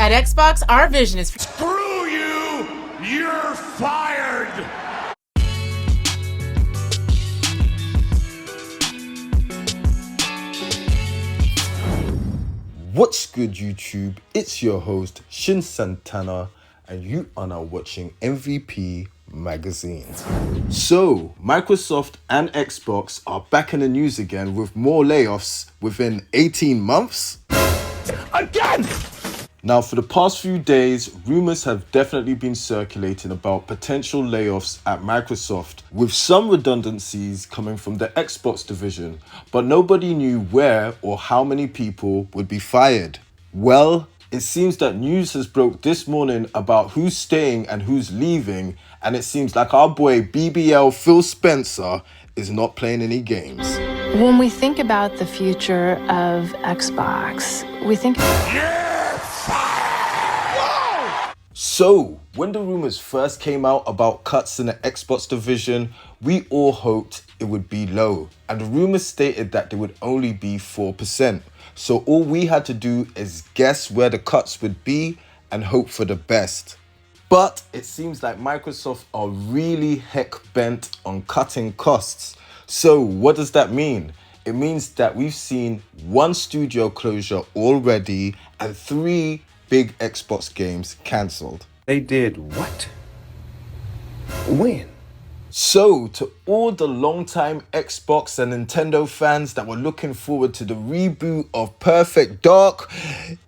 At Xbox, our vision is... Screw you! You're fired! What's good, YouTube? It's your host, Shin Santana, and you are now watching MVP Magazine. So, Microsoft and Xbox are back in the news again with more layoffs within 18 months. Again! Now, for the past few days, rumors have definitely been circulating about potential layoffs at Microsoft, with some redundancies coming from the Xbox division, but nobody knew where or how many people would be fired. Well, it seems that news has broke this morning about who's staying and who's leaving, and it seems like our boy BBL Phil Spencer is not playing any games. When we think about the future of Xbox, we think... So, when the rumors first came out about cuts in the Xbox division, we all hoped it would be low, and the rumors stated that they would only be 4%. So all we had to do is guess where the cuts would be and hope for the best. But it seems like Microsoft are really heck bent on cutting costs. So what does that mean? It means that we've seen 1 studio closure already and 3 big Xbox games cancelled. They did what? When? So, to all the longtime Xbox and Nintendo fans that were looking forward to the reboot of Perfect Dark,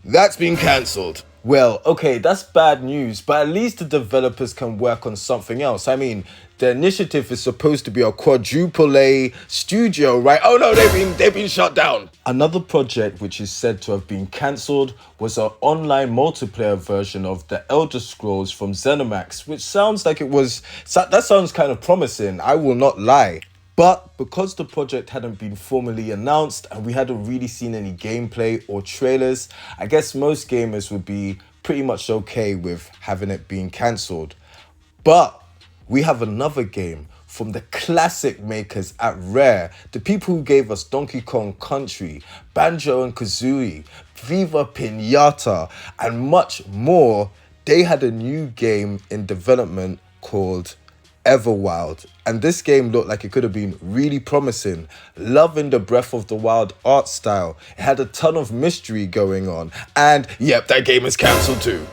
that's been cancelled. Well, okay, that's bad news, but at least the developers can work on something else. I mean, the initiative is supposed to be a quadruple A studio, right? Oh no, they've been shut down. Another project which is said to have been cancelled was an online multiplayer version of The Elder Scrolls from ZeniMax, which sounds like that sounds kind of promising, I will not lie. But because the project hadn't been formally announced and we hadn't really seen any gameplay or trailers, I guess most gamers would be pretty much okay with having it being cancelled. But we have another game from the classic makers at Rare, the people who gave us Donkey Kong Country, Banjo and Kazooie, Viva Pinata, and much more. They had a new game in development called Everwild, and this game looked like it could have been really promising. Loving the Breath of the Wild art style. It had a ton of mystery going on, and yep, that game is cancelled too.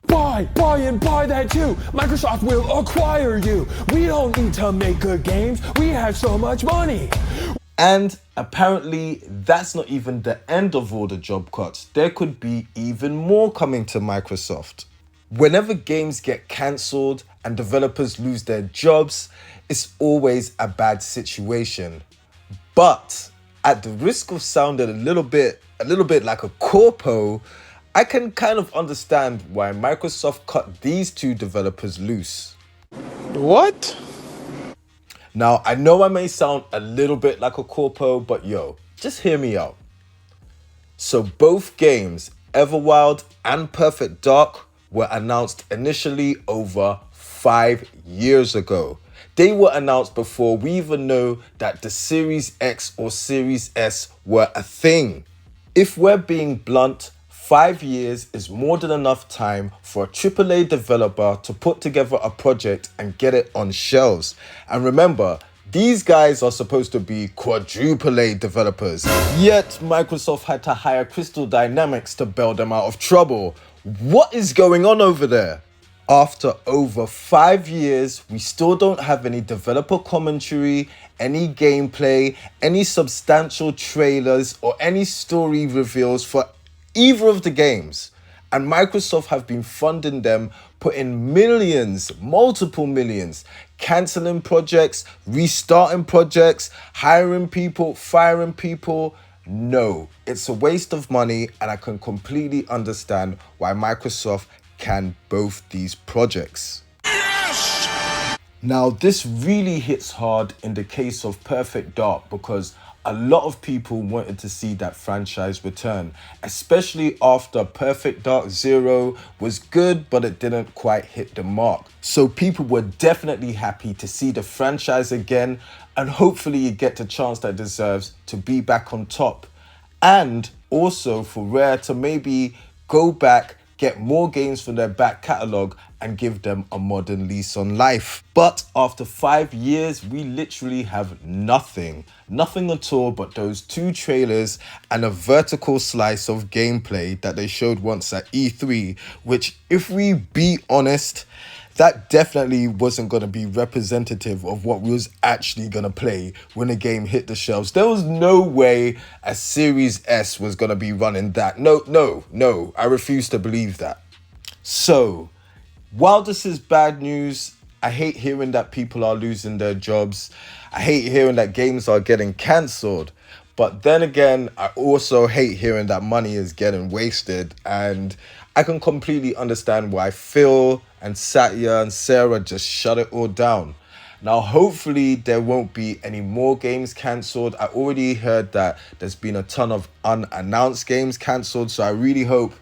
Buy that too. Microsoft will acquire you. We don't need to make good games. We have so much money. And apparently that's not even the end of all the job cuts. There could be even more coming to Microsoft. Whenever games get cancelled and developers lose their jobs, it's always a bad situation. But at the risk of sounding a little bit like a corpo, I can kind of understand why Microsoft cut these 2 developers loose. What? Now, I know I may sound a little bit like a corpo, but yo, just hear me out. So both games, Everwild and Perfect Dark, were announced initially over 5 years ago. They were announced before we even know that the Series X or Series S were a thing. If we're being blunt, 5 years is more than enough time for a AAA developer to put together a project and get it on shelves. And remember, these guys are supposed to be quadruple A developers. Yet Microsoft had to hire Crystal Dynamics to bail them out of trouble. What is going on over there? After over 5 years, we still don't have any developer commentary, any gameplay, any substantial trailers, or any story reveals for either of the games. And Microsoft have been funding them, putting millions, multiple millions, cancelling projects, restarting projects, hiring people, firing people. No, it's a waste of money, and I can completely understand why Microsoft can both these projects. Yes! Now, this really hits hard in the case of Perfect Dark because a lot of people wanted to see that franchise return, especially after Perfect Dark Zero was good, but it didn't quite hit the mark. So people were definitely happy to see the franchise again, and hopefully you get the chance that it deserves to be back on top. And also for Rare to maybe go back, get more games from their back catalogue and give them a modern lease on life. But after 5 years, we literally have nothing at all but those 2 trailers and a vertical slice of gameplay that they showed once at E3, which, if we be honest, that definitely wasn't going to be representative of what we was actually going to play when the game hit the shelves. There was no way a Series S was going to be running that. No, I refuse to believe that. So, while this is bad news, I hate hearing that people are losing their jobs. I hate hearing that games are getting cancelled. But then again, I also hate hearing that money is getting wasted. And I can completely understand why Phil and Satya and Sarah just shut it all down. Now, hopefully there won't be any more games cancelled. I already heard that there's been a ton of unannounced games cancelled. So I really hope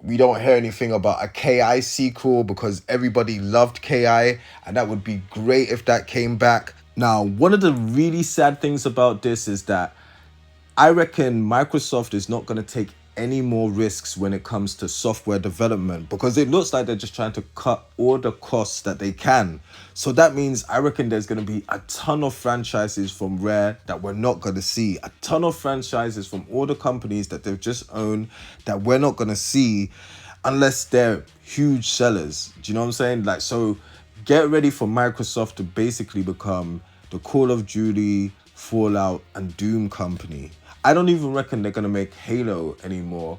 we don't hear anything about a KI sequel, because everybody loved KI and that would be great if that came back. Now, one of the really sad things about this is that I reckon Microsoft is not going to take any more risks when it comes to software development, because it looks like they're just trying to cut all the costs that they can. So that means I reckon there's going to be a ton of franchises from Rare that we're not going to see. A ton of franchises from all the companies that they've just owned that we're not going to see unless they're huge sellers. Do you know what I'm saying? Like, so get ready for Microsoft to basically become the Call of Duty, Fallout, and Doom company. I don't even reckon they're going to make Halo anymore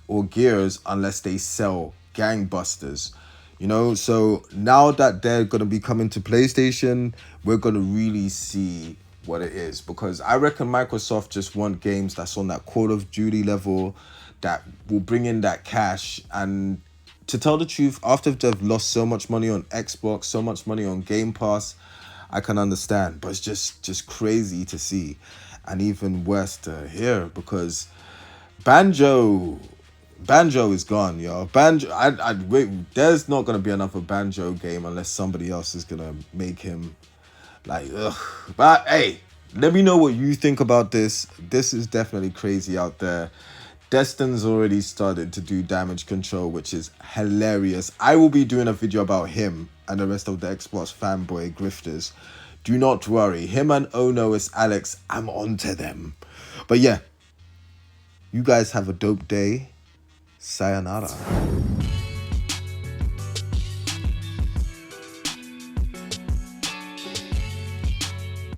or Gears unless they sell gangbusters. You know, so now that they're going to be coming to PlayStation, we're going to really see what it is. Because I reckon Microsoft just want games that's on that Call of Duty level that will bring in that cash. And to tell the truth, after they've lost so much money on Xbox, so much money on Game Pass, I can understand. But it's just crazy to see. And even worse to hear, because Banjo is gone, yo. There's not gonna be another Banjo game unless somebody else is gonna make him like, ugh. But hey, let me know what you think about this. This is definitely crazy out there. Destin's already started to do damage control, which is hilarious. I will be doing a video about him and the rest of the Xbox fanboy grifters. Do not worry. Him and Onoist Alex, I'm onto them. But yeah, you guys have a dope day. Sayonara.